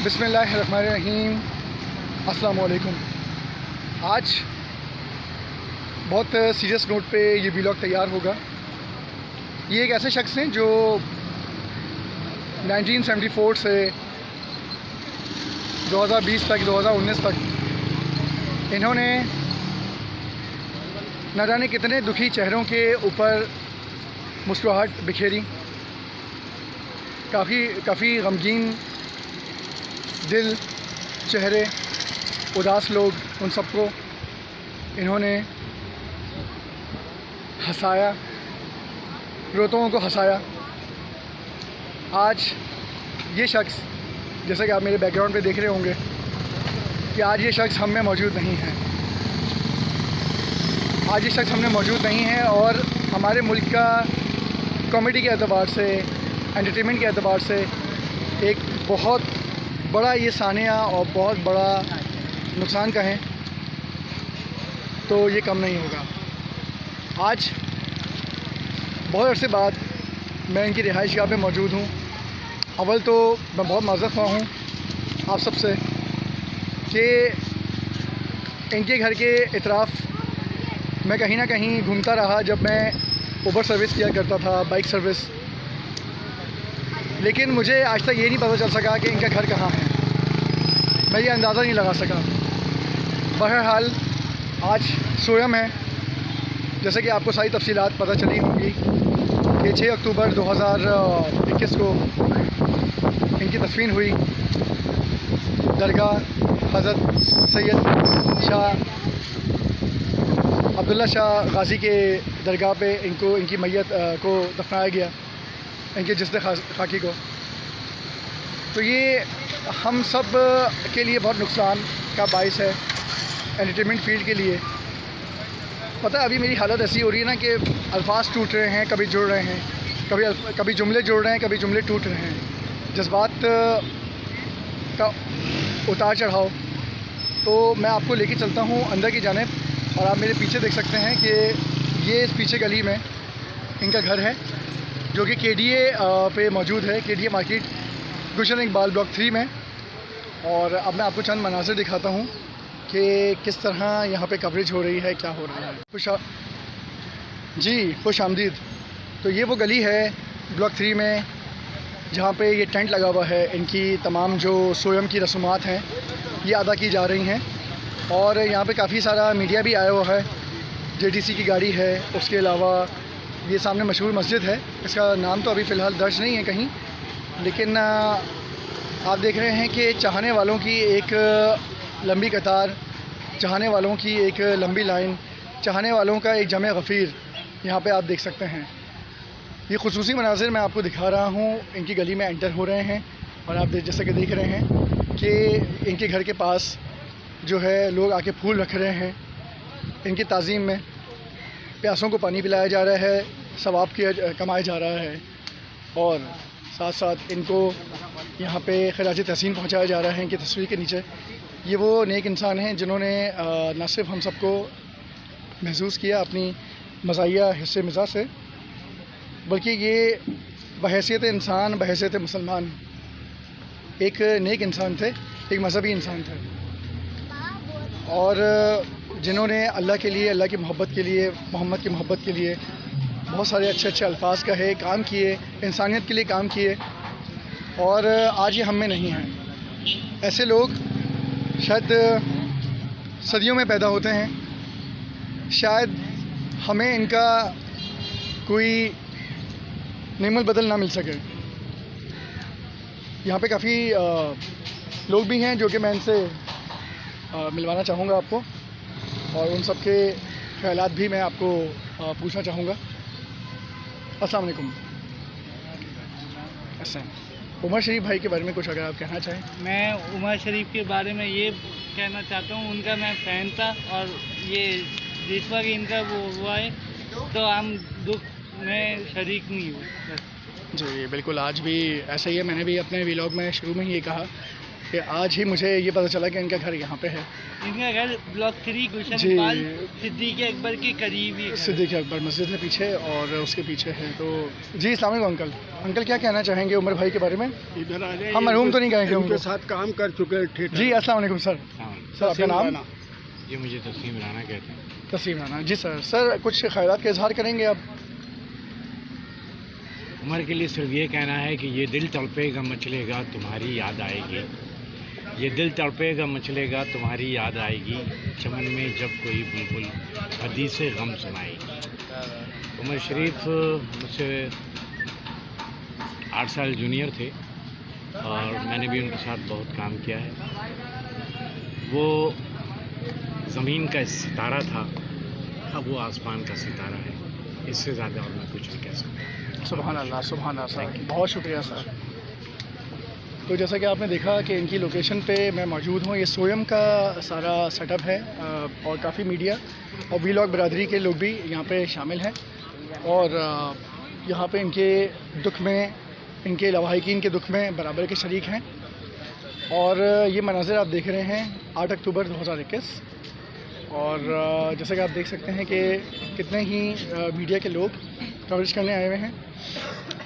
बिस्मिल्लाहिर्रहमानिर्रहीम। अस्सलाम वालेकुम। आज बहुत सीरियस नोट पे ये व्लॉग तैयार होगा। ये एक ऐसे शख्स हैं जो 1974 से 2020 तक 2019 तक इन्होंने न जाने कितने दुखी चेहरों के ऊपर मुस्कुराहट बिखेरी। काफ़ी गमगीन दिल चेहरे, उदास लोग, उन सबको इन्होंने हंसाया, रोतों को हंसाया। आज ये शख्स, जैसा कि आप मेरे बैकग्राउंड पे देख रहे होंगे कि आज ये शख्स हम में मौजूद नहीं है। आज ये शख्स हमने मौजूद नहीं है और हमारे मुल्क का कॉमेडी के एतबार से, एंटरटेनमेंट के एतबार से एक बहुत बड़ा ये सानिया और बहुत बड़ा नुकसान का है, तो ये कम नहीं होगा। आज बहुत अरसे बाद मैं इनकी रिहाइशगाह पे मौजूद हूँ। अव्वल तो मैं बहुत माज़रत ख्वाह हूँ आप सबसे कि इनके घर के इतराफ़ मैं कहीं ना कहीं घूमता रहा जब मैं ऊबर सर्विस किया करता था, बाइक सर्विस, लेकिन मुझे आज तक ये नहीं पता चल सका कि इनका घर कहाँ है। मैं ये अंदाज़ा नहीं लगा सका। बहरहाल आज सोयम है, जैसे कि आपको सारी तफसीलात पता चली होंगी कि 6 अक्टूबर 2021 को इनकी तदफीन हुई दरगाह हज़रत सैयद शाह अब्दुल्ला शाह गाज़ी के दरगाह पे इनकी मैयत को दफनाया गया, इनके जिस्द खाकी को। तो ये हम सब के लिए बहुत नुकसान का बाइस है, एंटरटेनमेंट फील्ड के लिए। पता है अभी मेरी हालत ऐसी हो रही है ना कि अल्फाज टूट रहे हैं, कभी जुड़ रहे हैं, कभी जुमले जुड़ रहे हैं, कभी जुमले टूट रहे हैं। जज्बात का उतार चढ़ाव। तो मैं आपको लेके चलता हूँ अंदर की जानिब, और आप मेरे पीछे देख सकते हैं कि ये इस पीछे गली में इनका घर है, जो कि KDA पे मौजूद है, KDA मार्केट, गुलशन इकबाल ब्लॉक 3 में। और अब मैं आपको चंद मनाज़िर दिखाता हूँ कि किस तरह यहाँ पे कवरेज हो रही है, क्या हो रहा है। खुश आमदीद। तो ये वो गली है ब्लॉक 3 में जहाँ पे ये टेंट लगा हुआ है। इनकी तमाम जो सोयम की रस्मात हैं ये अदा की जा रही हैं, और यहाँ पे काफ़ी सारा मीडिया भी आया हुआ है। JTC की गाड़ी है, उसके अलावा ये सामने मशहूर मस्जिद है, इसका नाम तो अभी फ़िलहाल दर्ज नहीं है कहीं, लेकिन आप देख रहे हैं कि चाहने वालों की एक लंबी कतार, चाहने वालों की एक लंबी लाइन, चाहने वालों का एक जमे गफ़ीर यहाँ पे आप देख सकते हैं। ये खुसूसी मनाज़िर मैं आपको दिखा रहा हूँ, इनकी गली में एंटर हो रहे हैं, और आप जैसा कि देख रहे हैं कि इनके घर के पास जो है लोग आके फूल रख रहे हैं इनकी ताज़ीम में। प्यासों को पानी पिलाया जा रहा है, सवाब कमाया जा रहा है, और साथ साथ इनको यहाँ पे खिराज तहसीन पहुँचाया जा रहा है। इनकी तस्वीर के नीचे ये वो नेक इंसान हैं जिन्होंने न सिर्फ हम सबको महसूस किया अपनी मज़ाहिया हिस्से मिज़ा से, बल्कि ये बहैसियत इंसान, बहैसियत मुसलमान एक नेक इंसान थे, एक मज़हबी इंसान थे, और जिन्होंने अल्लाह के लिए, अल्लाह की मोहब्बत के लिए, मोहम्मद की मोहब्बत के लिए बहुत सारे अच्छे अच्छे अल्फाज कहे, काम किए, इंसानियत के लिए काम किए, और आज ये हम में नहीं हैं। ऐसे लोग शायद सदियों में पैदा होते हैं, शायद हमें इनका कोई नेमल बदल ना मिल सके। यहाँ पे काफ़ी लोग भी हैं जो कि मैं इनसे मिलवाना चाहूँगा आपको, और उन सब के ख्यालात भी मैं आपको पूछना चाहूँगा। अस्सलाम वालेकुम। उमर शरीफ भाई के बारे में कुछ अगर आप कहना चाहें। मैं उमर शरीफ के बारे में ये कहना चाहता हूँ, उनका मैं फ़ैन था, और ये जिस वक्त इनका वो हुआ है तो हम दुख में शरीक नहीं हुए। जी बिल्कुल, आज भी ऐसा ही है। मैंने भी अपने व्लॉग में शुरू में ही ये कहा कि आज ही मुझे ये पता चला कि इनका घर यहाँ पे है। इनका घर ब्लॉक 3 गुलशन जी। इकबाल सिद्दीक अकबर के करीब ही है। सिद्दीक अकबर मस्जिद है पीछे और उसके पीछे है। तो जी अस्सलाम वालेकुम अंकल। अंकल क्या कहना चाहेंगे उमर भाई के बारे में? इधर आ जाए। हम मरहूम तो नहीं कहेंगे उनके उनको। साथ काम कर चुके हैं थिएटर। जी अस्सलाम वालेकुम सर। सर आपका नाम? ये मुझे तस्लीम राना कहते हैं। तस्लीम राना। जी सर। सर कुछ ख्यालात का इजहार करेंगे आप? उमर के लिए सिर्फ ये कहना है कि ये दिल तड़पेगा मचलेगा तुम्हारी याद आएगी, ये दिल तड़पेगा मचलेगा तुम्हारी याद आएगी, चमन में जब कोई बुलबुल हदीस गम सुनाएगी। उमर शरीफ मुझसे 8 साल जूनियर थे और मैंने भी उनके साथ बहुत काम किया है। वो ज़मीन का सितारा था, अब वो आसमान का सितारा है। इससे ज़्यादा और मैं कुछ नहीं कह सकता। सुभान अल्लाह, सुभान अल्लाह सर, बहुत शुक्रिया सर। तो जैसा कि आपने देखा कि इनकी लोकेशन पे मैं मौजूद हूँ। ये सोयम का सारा सेटअप है और काफ़ी मीडिया और वीलॉग बरादरी के लोग भी यहाँ पे शामिल हैं और यहाँ पे इनके दुख में, इनके लवाहिकीन के दुख में बराबर के शरीक हैं। और ये मनाज़िर आप देख रहे हैं 8 अक्टूबर 2021 और जैसा कि आप देख सकते हैं कि कितने ही मीडिया के लोग कवरेज करने आए हुए हैं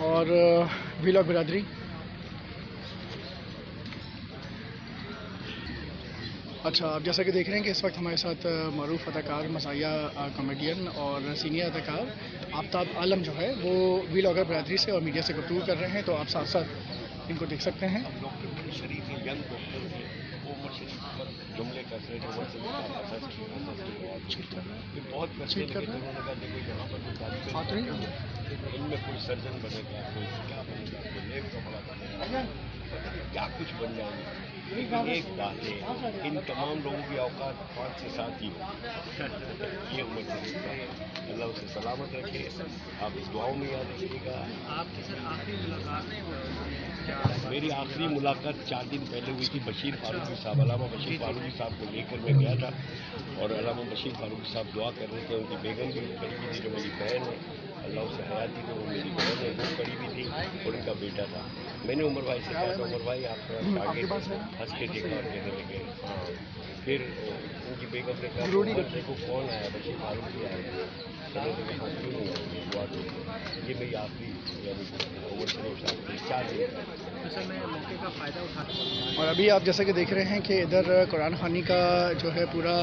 और वीलॉग बरादरी। अच्छा, आप जैसा कि देख रहे हैं कि इस वक्त हमारे साथ मरूफ अदाकार, मज़ाहिया कॉमेडियन और सीनियर अदाकार आफ्ताब आलम जो है वो वीलॉगर बरादरी से और मीडिया से गुफ्तगू कर रहे हैं। तो आप साथ साथ इनको देख सकते हैं। जुमले कर रहे थे बहुत इनमें कोई सर्जन बनेगा, कोई क्या बनेगा, कोई लेख का बड़ा बनेगा, क्या कुछ बन जाएंगे। लेकिन एक बात है, इन तमाम लोगों की औकात 5 से 7 ही हो। ये उम्र अल्लाह उसे सलामत रखे। आप इस दुआओं में याद रखिएगा। आपकी सर आखिरी मुलाकात मेरी आखिरी मुलाकात 4 दिन पहले हुई थी बशीर फारूकी साहब, अलामा बशीर फारूकी साहब को लेकर मैं गया था और अलामा बशीर फारूकी साहब दुआ कर रहे थे। उनकी बेगम भी खड़ी हुई थी जो मेरी बहन है, अल्लाह उसे हयाती दे, वो मेरी बहन है, वो खड़ी हुई थी और उनका बेटा था। मैंने उमर भाई से कहा था, उमर भाई आप थोड़ा आगे हंस के देखा और कहने लगे। फिर उनकी बेगम ने कहा देखो कौन आया, बशीर फारूकी आया। कहने लगे हाँ क्यों नहीं आया, दुआ दो। ये मेरी आखिरी यानी उमर शरीफ साहब की 4 दिन। और अभी आप जैसा कि देख रहे हैं कि इधर कुरान खानी का जो है पूरा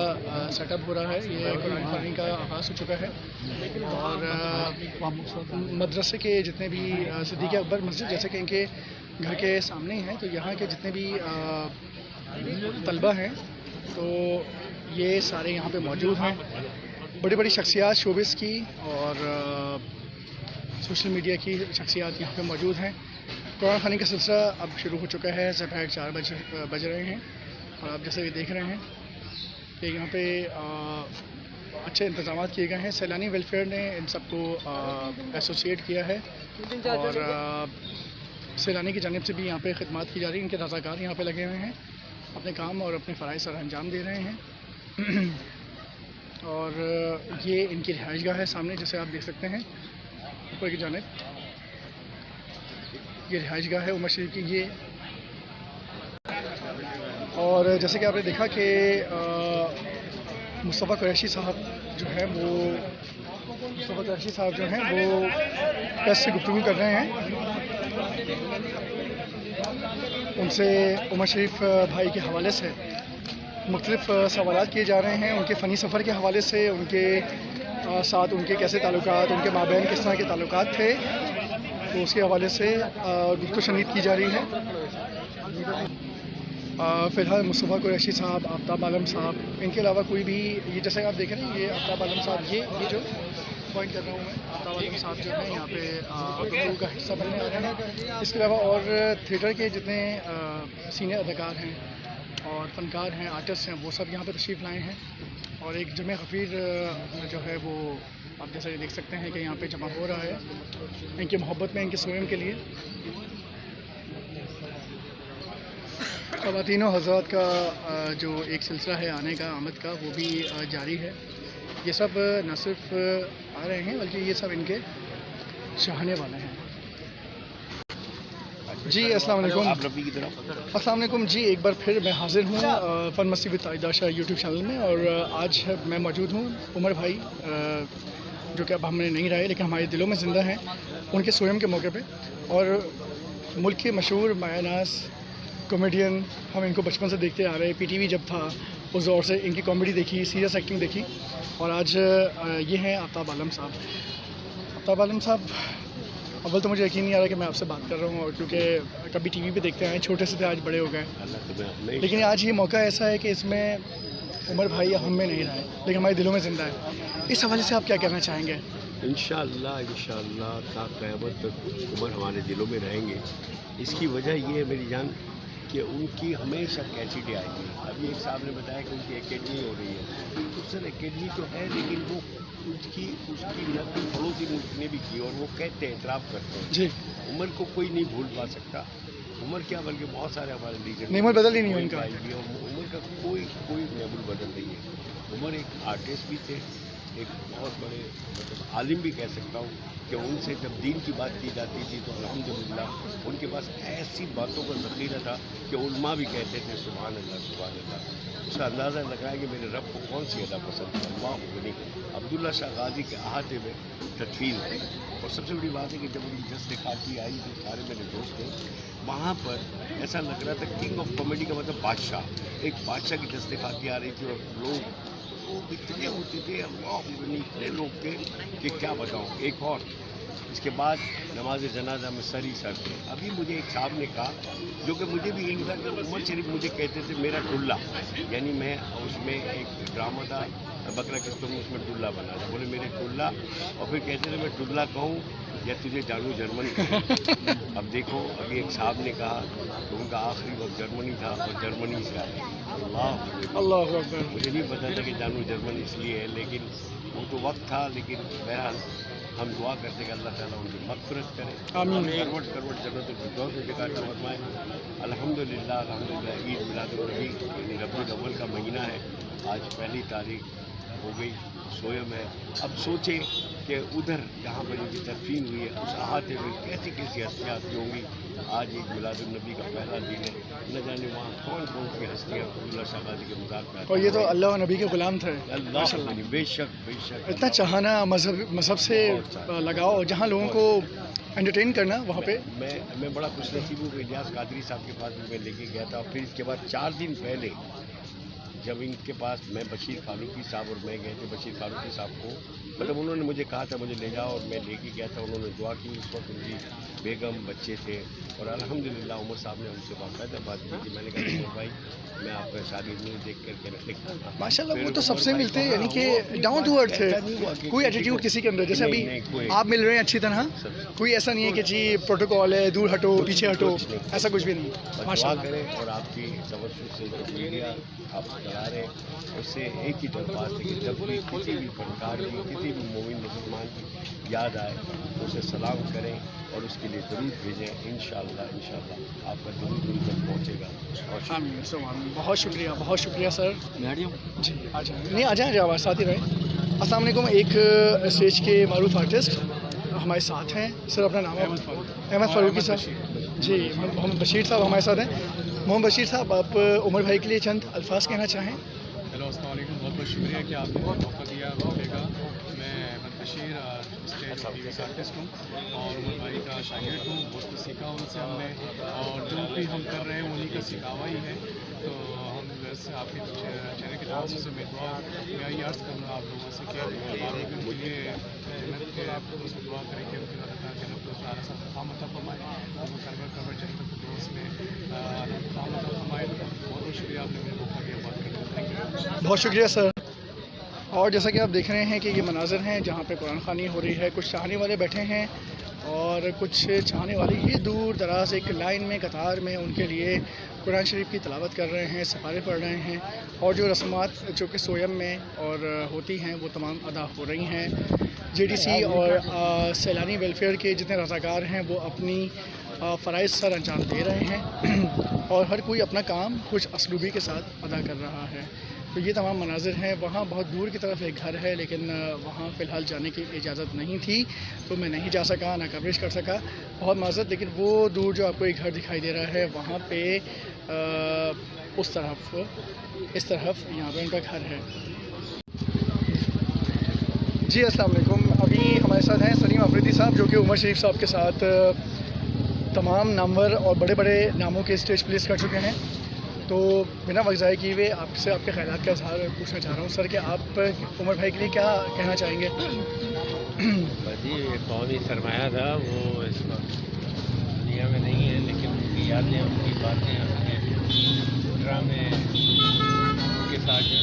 सेटअप हो रहा है। ये कुरान खानी का आगाज़ हो चुका है और मदरसे के जितने भी सिद्दीक अकबर मस्जिद जैसे कि इनके घर के सामने ही हैं, तो यहाँ के जितने भी तलबा हैं तो ये सारे यहाँ पे मौजूद हैं। बड़ी बड़ी शख्सियात शोबिस की और सोशल मीडिया की शख्सियात यहाँ पे मौजूद हैं। कुरान खानी का सिलसिला अब शुरू हो चुका है। दोपहर 4 बज रहे हैं और आप जैसे कि देख रहे हैं कि यहाँ पे अच्छे इंतजाम किए गए हैं। सैलानी वेलफेयर ने इन सबको एसोसिएट किया है और सैलानी की जानिब से भी यहाँ पे खिदमत की जा रही है। इनके रज़ाकार यहाँ पे लगे हुए हैं, अपने काम और अपने फ़राइज़ सर अंजाम दे रहे हैं। और ये इनकी रिहाइशगाह है सामने, जैसे आप देख सकते हैं ऊपर की जानिब ये रिहाइशगाह है उमर शरीफ की ये। और जैसे कि आपने देखा कि मुस्तफ़ा कुरैशी साहब जो है वो प्रेस से गुफ्तगू कर रहे हैं। उनसे उमर शरीफ भाई के हवाले से मुख्तलिफ़ सवालात किए जा रहे हैं, उनके फ़नी सफ़र के हवाले से, उनके साथ उनके कैसे ताल्लुकात, उनके माबैन किस तरह के ताल्लुकात थे, तो उसके हवाले से गुफ्तगू शनीद की जा रही है। फ़िलहाल मुस्तफ़ा कुरैशी साहब, आफ्ताब आलम साहब, इनके अलावा कोई भी, ये जैसे आप देख रहे हैं ये आफ्ताब आलम साहब, ये जो पॉइंट कर रहा हूँ मैं, आफ्ताब आलम साहब जो है यहाँ पे गुफ्तगू का हिस्सा बनने आ रहे हैं। इसके अलावा और थिएटर के जितने सीनियर अदाकार हैं और फ़नकार हैं, आर्टिस्ट हैं, वो सब यहाँ पे तशरीफ़ लाए हैं। और एक जमे गफ़ीर जो है वो आप जैसा देख सकते हैं कि यहाँ पे जमा हो रहा है इनकी मोहब्बत में, इनके सोयम के लिए। ख़वातीनो हज़रात का जो एक सिलसिला है आने का, आमद का, वो भी जारी है। ये सब न सिर्फ आ रहे हैं बल्कि ये सब इनके चाहने वाले हैं। जी अस्सलाम वालेकुम। आप रफ़ी की तरफ अस्सलाम वालेकुम जी, एक बार फिर मैं हाज़िर हूँ फ़न मस्ती विद आइदा शाह यूट्यूब चैनल में। और आज मैं मौजूद हूँ उमर भाई, जो कि अब हमने नहीं रहे लेकिन हमारे दिलों में ज़िंदा हैं, उनके सोयम के मौके पे। और मुल्क के मशहूर मायानास कॉमेडियन, हम इनको बचपन से देखते आ रहे हैं। पीटीवी जब था उस दौर से इनकी कॉमेडी देखी, सीरियस एक्टिंग देखी। और आज ये हैं आफ्ताब आलम साहब। आफ्ताब आलम साहब, अव्वल तो मुझे यकीन नहीं आ रहा कि मैं आपसे बात कर रहा हूँ, और क्योंकि कभी टीवी पे देखते आए, छोटे से थे, आज बड़े हो गए। अल्लाह तुम्हें लेकिन आज ये मौका ऐसा है कि इसमें उमर भाई हम में नहीं रहे लेकिन हमारे दिलों में ज़िंदा है। इस हवाले से आप क्या कहना चाहेंगे? इंशाअल्लाह ता क़यामत तक उमर हमारे दिलों में रहेंगे। इसकी वजह ये है मेरी जान कि उनकी हमेशा कैचिटी आएगी। अभी एक साहब ने बताया कि उनकी एकेडमी हो रही है, तो सर एकेडमी तो है लेकिन वो उसकी नकल पड़ोसी मुल्क ने भी की और वो कहते हैं, एतराफ़ करते हैं। जी, उमर को कोई नहीं भूल पा सकता। उमर क्या बल्कि बहुत सारे हमारे लीडर नेमल बदल ही नहीं है उनका। उमर का कोई नेमल बदल नहीं है। उमर एक आर्टिस्ट भी थे, एक बहुत बड़े मतलब आलिम भी कह सकता हूँ कि उनसे जब दीन की बात की जाती थी तो अल्हम्दुलिल्लाह उनके पास ऐसी बातों का ज़ख़ीरा था कि उलमा भी कहते थे सुभान अल्लाह सुभान अल्लाह। उसका अंदाज़ा लगा है कि मेरे रब को कौन सी अदा पसंद है। अल्लाह गनी अब्दुल्ला शाह गाजी के अहाते में तदफीन थे। और सबसे बड़ी बात है कि जब उनकी जश्न खाकी आई तो सारे मेरे दोस्त थे, वहाँ पर ऐसा लग रहा था किंग ऑफ कॉमेडी का मतलब बादशाह, एक बादशाह की जश्न खाकी आ रही थी। और लोग वो इतने होते थे, अल्लाह इतने लोग थे कि क्या बताऊँ। एक और इसके बाद नमाज जनाजा में सर ही सर थे। अभी मुझे एक साहब ने कहा, जो कि मुझे भी इल्म था, कि उमर शरीफ मुझे कहते थे मेरा टुल्ला, यानी मैं उसमें एक ड्रामा था बकरा किस्तों में, उसमें टुल्ला बना था। बोले मेरे टुल्ला, और फिर कहते थे मैं टुल्ला कहूँ या तुझे जानू जर्मनी। अब देखो, अभी एक साहब ने कहा तो उनका आखिरी वक्त जर्मनी था और जर्मनी से आए। अल्लाह अकबर। मुझे नहीं पता था कि जानू जर्मनी इसलिए है, लेकिन वो तो वक्त था। लेकिन बहरहाल हम दुआ करते कि अल्लाह ताला उनकी मग़फ़िरत करे, आमीन। करवट करवट जन्नतुल फिरदौस में जगह अता फरमाए। अल्हम्दुलिल्लाह ईद मिलादुन्नबी यानी रबीउल अव्वल का महीना है, आज पहली तारीख हो गई, सोयम है। अब सोचें कि उधर जहाँ पर इनकी तदफीन हुई है उस अहाते में कैसी कैसी हस्तियाँ आती होंगी। आज एक मिलादुन्नबी का पहला दिन है, न जाने वहाँ कौन कौन सी हस्तियाँ अब्दुल्ला शाह गाजी के मज़ार पर आती और ये तो अल्लाह और नबी के गुलाम थे। अल्लाह बेशक बेशक इतना चाहना मज़हब से लगाओ, जहाँ लोगों को एंटरटेन करना, वहाँ पे मैं बड़ा खुशनसीब हूँ कि इलियास कादरी साहब के पास भी मैं लेके गया था। फिर इसके बाद 4 दिन पहले जब इनके पास मैं बशीर फारूकी साहब और मैं गए थे, बशीर फारूकी साहब को मतलब उन्होंने मुझे कहा था मुझे ले जाओ, और मैं लेके गया था। उन्होंने दुआ की, उस वक्त उनकी बेगम बच्चे थे, और अल्हम्दुलिल्लाह उमर साहब ने उनसे बाकायदा बात की कि मैंने कहा उमर भाई मैं आपका शादी नहीं देख करके रखता था। माशाल्लाह वो तो सबसे मिलते हैं, यानी कि डाउन टू अर्थ है, कोई एटीट्यूड किसी के अंदर। जैसे अभी आप मिल रहे हैं अच्छी तरह, कोई ऐसा नहीं है कि जी प्रोटोकॉल है, दूर हटो, पीछे हटो, ऐसा कुछ भी नहीं। माशाल्लाह करें। और आपकी तवज्जो से जो मीडिया आप चला रहे हैं उससे एक ही दरख्वास्त है कि जब भी किसी भी फनकार की, किसी भी मोमिन मुसलमान की याद आए तो उसे सलाम करें और उसके लिए ज़रूर भेजें। इंशाअल्लाह आपका ज़रूर दूर तक पहुँचेगा। और आमीन। बहुत शुक्रिया सर। जी आ जाए, नहीं आ जाए आवाज़ साथ ही रहे। अस्सलाम वालेकुम। एक स्टेज के मारूफ आर्टिस्ट हमारे साथ हैं। सर अपना नाम है? अहमद फारूकी साहब। जी मोहम्मद बशीर साहब हमारे साथ हैं। मोहम्मद बशीर साहब, आप उमर भाई के लिए चंद अल्फाज कहना चाहें? हेलो अस्सलाम वालेकुम। बहुत बहुत शुक्रिया कि आपने मौका दिया बोलने का। मैं अहमद बशीर स्टेज और टीवी आर्टिस्ट हूँ और उमर भाई का शागिर्द हूँ। बहुत कुछ सीखा उनसे हमने, और जो भी हम कर रहे हैं उन्हीं का सिखावा ही है। तो हम वैसे आपके चैनल की तरफ से मैं दुआ मैं अर्ज़ करूँगा आप लोगों से कि आप मुझे जन्नत के आप दुआ करें कि जन्नत फरमाए, करवर जन्नत फिरदौस में फरमाए। बहुत बहुत शुक्रिया, आपने मुझे मौका दिया बात करने का। Thank you. बहुत शुक्रिया सर। और जैसा कि आप देख रहे हैं कि ये मनाज़र हैं जहाँ पे कुरान ख़वानी हो रही है। कुछ चाहने वाले बैठे हैं और कुछ चाहने वाले ये दूर दराज एक लाइन में कतार में उनके लिए कुरान शरीफ की तिलावत कर रहे हैं, सिपारे पढ़ रहे हैं। और जो रस्मात जो कि सोयम में और होती हैं वो तमाम अदा हो रही हैं। जेडीसी और सैलानी वेलफेयर के जितने रज़ाकार हैं वो अपनी फ़राइज़ सर अंजाम दे रहे हैं और हर कोई अपना काम कुछ असलूबी के साथ अदा कर रहा है। तो ये तमाम मनाजिर हैं। वहाँ बहुत दूर की तरफ एक घर है, लेकिन वहाँ फ़िलहाल जाने की इजाज़त नहीं थी, तो मैं नहीं जा सका, ना कवरेज कर सका, बहुत माज़रत। लेकिन वो दूर जो आपको एक घर दिखाई दे रहा है, वहाँ पे उस तरफ, इस तरफ यहाँ पे उनका घर है। जी अस्सलाम वालेकुम। अभी हमारे साथ हैं सलीम अफरीदी साहब, जो कि उमर शरीफ साहब के साथ तमाम नामवर और बड़े बड़े नामों के स्टेज प्लेस कर चुके हैं। तो बिना वक्त ज़ाय किए हुए आपसे आपके ख़यालात का इज़हार पूछना चाह रहा हूँ सर, कि आप उमर भाई के लिए क्या कहना चाहेंगे? जी कौमी सरमाया था, वो इस वक्त दुनिया में नहीं है, लेकिन उनकी यादें, उनकी बातें, उनके ड्रामे, उनके साथ जो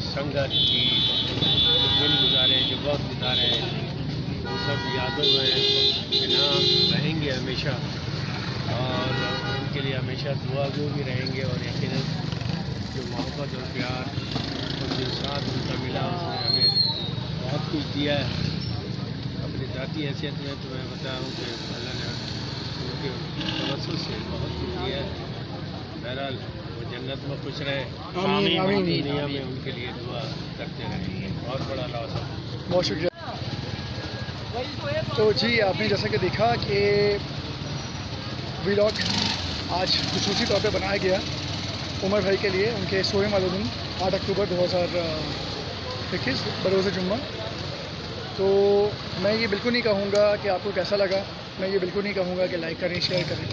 संगत की, जो दिन गुजारे, जो वक्त गुजारे, वो सब यादों में बिना रहेंगे हमेशा, और उनके लिए हमेशा दुआगो भी रहेंगे। और यकीनन जो मोहब्बत और प्यार और जो साथ उनका मिला, उसने हमें बहुत कुछ दिया है। अपनी ज़ाती हैसियत में तो मैं बता रहा हूँ कि अल्लाह ने उनके तवज्जुह से बहुत कुछ दिया है। बहरहाल वो जन्नत में खुश रहे, आमीन, आमीन। दुनिया में उनके लिए दुआ करते रहेंगे। बहुत बड़ा लॉस है। बहुत शुक्रिया। तो जी आपने जैसा कि देखा कि व्लॉग आज खुसूसी तौर पे बनाया गया उमर भाई के लिए, उनके 16वें वाले दिन 8 अक्टूबर 2021 बरोज़ जुम्मा। तो मैं ये बिल्कुल नहीं कहूँगा कि आपको कैसा लगा, मैं ये बिल्कुल नहीं कहूँगा कि लाइक करें, शेयर करें।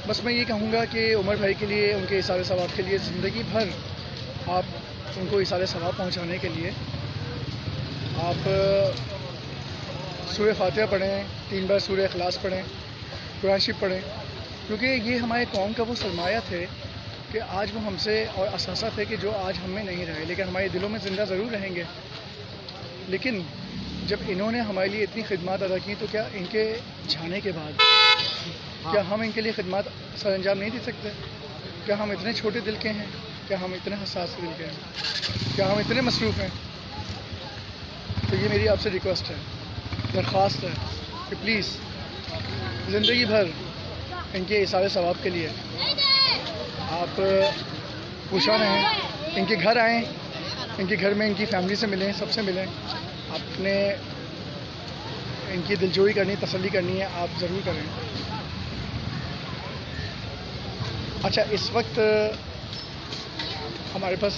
बस मैं ये कहूँगा कि उमर भाई के लिए, उनके इसारे सवाब के लिए ज़िंदगी भर आप उनको इसारे सवाब पहुँचाने के लिए आप सूरह फातिहा पढ़ें, 3 बार सूरह इखलास पढ़ें, कुरान शरीफ पढ़ें, क्योंकि ये हमारे कौम का वो सरमाया थे कि आज वो हमसे, और असासा थे कि जो आज हम में नहीं रहे, लेकिन हमारे दिलों में ज़िंदा ज़रूर रहेंगे। लेकिन जब इन्होंने हमारे लिए इतनी खिदमत अदा की, तो क्या इनके जाने के बाद क्या हम इनके लिए खिदमत सर अंजाम नहीं दे सकते? क्या हम इतने छोटे दिल के हैं? क्या हम इतने हसास दिल के हैं? क्या हम इतने मसरूफ़ हैं? तो ये मेरी आपसे रिक्वेस्ट है, दरख्वास्त है कि प्लीज़ ज़िंदगी भर इनके इसारे सवाब के लिए आप पूछा रहें, इनके घर आएँ, इनके घर में इनकी फैमिली से मिलें, सबसे मिलें, अपने इनकी दिलजोई करनी, तसल्ली करनी है, आप ज़रूर करें। अच्छा, इस वक्त हमारे पास